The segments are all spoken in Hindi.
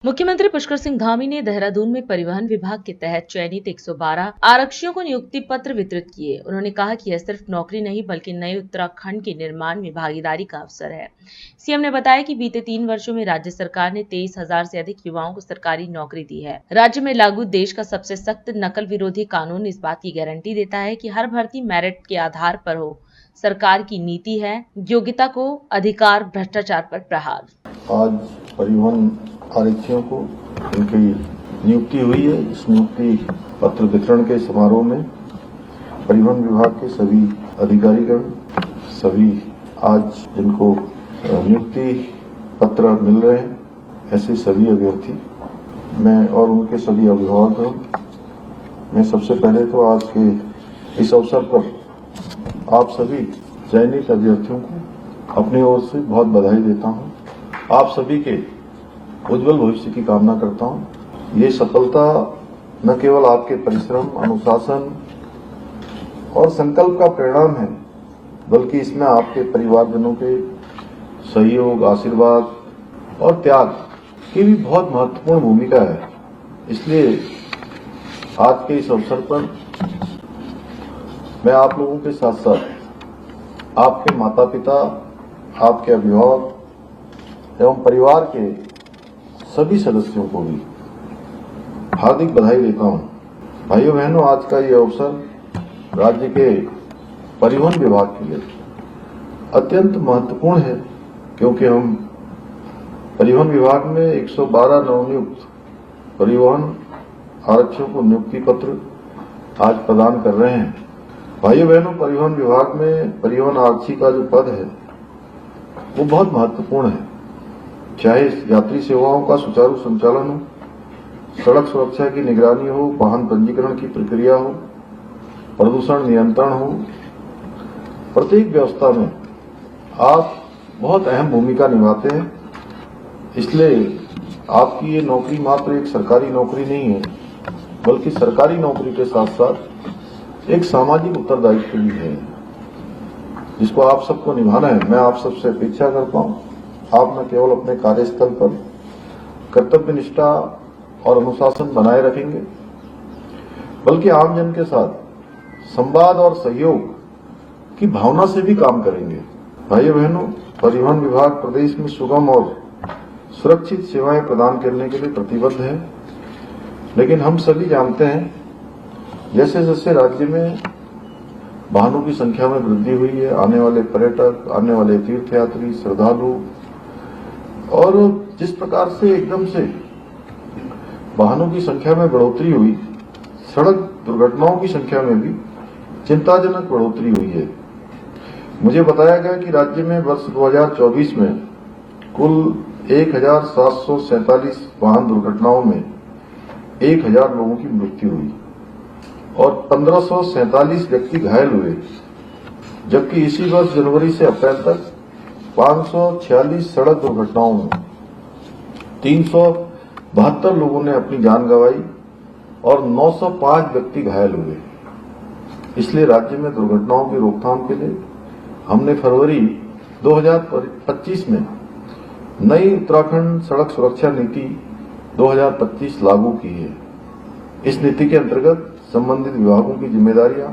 मुख्यमंत्री पुष्कर सिंह धामी ने देहरादून में परिवहन विभाग के तहत चयनित 112 आरक्षियों को नियुक्ति पत्र वितरित किए। उन्होंने कहा कि यह सिर्फ नौकरी नहीं बल्कि नए उत्तराखंड के निर्माण में भागीदारी का अवसर है। सीएम ने बताया कि बीते 3 वर्षों में राज्य सरकार ने 23,000 से अधिक युवाओं को सरकारी नौकरी दी है। राज्य में लागू देश का सबसे सख्त नकल विरोधी कानून इस बात की गारंटी देता है कि हर भर्ती मेरिट के आधार पर हो। सरकार की नीति है योग्यता को अधिकार, भ्रष्टाचार पर प्रहार। आज परिवहन आरक्षियों को इनकी नियुक्ति हुई है। इस नियुक्ति पत्र वितरण के समारोह में परिवहन विभाग के सभी अधिकारीगण, सभी आज जिनको नियुक्ति पत्र मिल रहे हैं, ऐसे सभी अभ्यर्थी मैं और उनके सभी अभिभावक, मैं सबसे पहले तो आज के इस अवसर पर आप सभी चयनित अभ्यर्थियों को अपनी ओर से बहुत बधाई देता हूं। आप सभी के उज्जवल भविष्य की कामना करता हूं। ये सफलता न केवल आपके परिश्रम, अनुशासन और संकल्प का परिणाम है, बल्कि इसमें आपके परिवारजनों के सहयोग, आशीर्वाद और त्याग की भी बहुत महत्वपूर्ण भूमिका है। इसलिए आज के इस अवसर पर मैं आप लोगों के साथ साथ आपके माता पिता, आपके अभिभावक एवं परिवार के सभी सदस्यों को भी हार्दिक बधाई देता हूं। भाइयों बहनों, आज का ये अवसर राज्य के परिवहन विभाग के लिए अत्यंत महत्वपूर्ण है, क्योंकि हम परिवहन विभाग में 112 नवनियुक्त परिवहन आरक्षियों को नियुक्ति पत्र आज प्रदान कर रहे हैं। भाइयों बहनों, परिवहन विभाग में परिवहन आरक्षी का जो पद है वो बहुत महत्वपूर्ण है। चाहे यात्री सेवाओं का सुचारू संचालन हो, सड़क सुरक्षा की निगरानी हो, वाहन पंजीकरण की प्रक्रिया हो, प्रदूषण नियंत्रण हो, प्रत्येक व्यवस्था में आप बहुत अहम भूमिका निभाते हैं। इसलिए आपकी ये नौकरी मात्र एक सरकारी नौकरी नहीं है, बल्कि सरकारी नौकरी के साथ साथ एक सामाजिक उत्तरदायित्व भी है, जिसको आप सबको निभाना है। मैं आप सबसे अपेक्षा करता हूं, आप न केवल अपने कार्यस्थल पर कर्तव्य निष्ठा और अनुशासन बनाए रखेंगे, बल्कि आमजन के साथ संवाद और सहयोग की भावना से भी काम करेंगे। भाइयों बहनों, परिवहन विभाग प्रदेश में सुगम और सुरक्षित सेवाएं प्रदान करने के लिए प्रतिबद्ध है, लेकिन हम सभी जानते हैं जैसे जैसे राज्य में वाहनों की संख्या में वृद्धि हुई है, आने वाले पर्यटक, आने वाले तीर्थयात्री, श्रद्धालु, और जिस प्रकार से एकदम से वाहनों की संख्या में बढ़ोतरी हुई, सड़क दुर्घटनाओं की संख्या में भी चिंताजनक बढ़ोतरी हुई है। मुझे बताया गया कि राज्य में वर्ष 2024 में कुल 1,747 वाहन दुर्घटनाओं में 1,000 लोगों की मृत्यु हुई और 1,547 व्यक्ति घायल हुए, जबकि इसी वर्ष जनवरी से अप्रैल तक 546 सड़क दुर्घटनाओं में 372 लोगों ने अपनी जान गंवाई और 905 व्यक्ति घायल हुए। इसलिए राज्य में दुर्घटनाओं की रोकथाम के लिए हमने फरवरी 2025 में नई उत्तराखंड सड़क सुरक्षा नीति 2025 लागू की है। इस नीति के अंतर्गत संबंधित विभागों की जिम्मेदारियां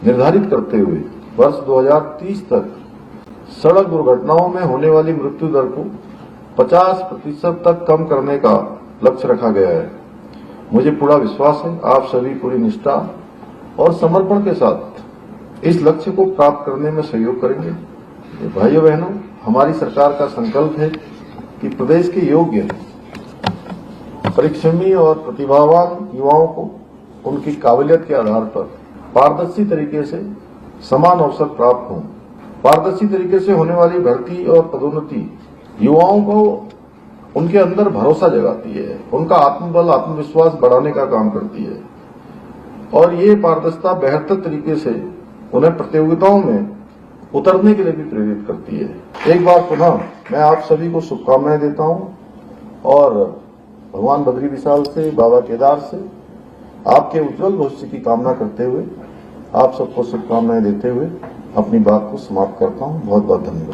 निर्धारित करते हुए वर्ष 2030 तक सड़क दुर्घटनाओं में होने वाली मृत्यु दर को 50% तक कम करने का लक्ष्य रखा गया है। मुझे पूरा विश्वास है आप सभी पूरी निष्ठा और समर्पण के साथ इस लक्ष्य को प्राप्त करने में सहयोग करेंगे। भाइयों बहनों, हमारी सरकार का संकल्प है कि प्रदेश के योग्य, परिश्रमी और प्रतिभावान युवाओं को उनकी काबिलियत के आधार पर पारदर्शी तरीके से समान अवसर प्राप्त हों। पारदर्शी तरीके से होने वाली भर्ती और पदोन्नति युवाओं को उनके अंदर भरोसा जगाती है, उनका आत्मबल, आत्मविश्वास बढ़ाने का काम करती है, और ये पारदर्शिता बेहतर तरीके से उन्हें प्रतियोगिताओं में उतरने के लिए भी प्रेरित करती है। एक बार पुनः मैं आप सभी को शुभकामनाएं देता हूं और भगवान बद्री विशाल से, बाबा केदार से आपके उज्जवल भविष्य की कामना करते हुए, आप सबको शुभकामनाएं देते हुए अपनी बात को समाप्त करता हूं। बहुत बहुत धन्यवाद।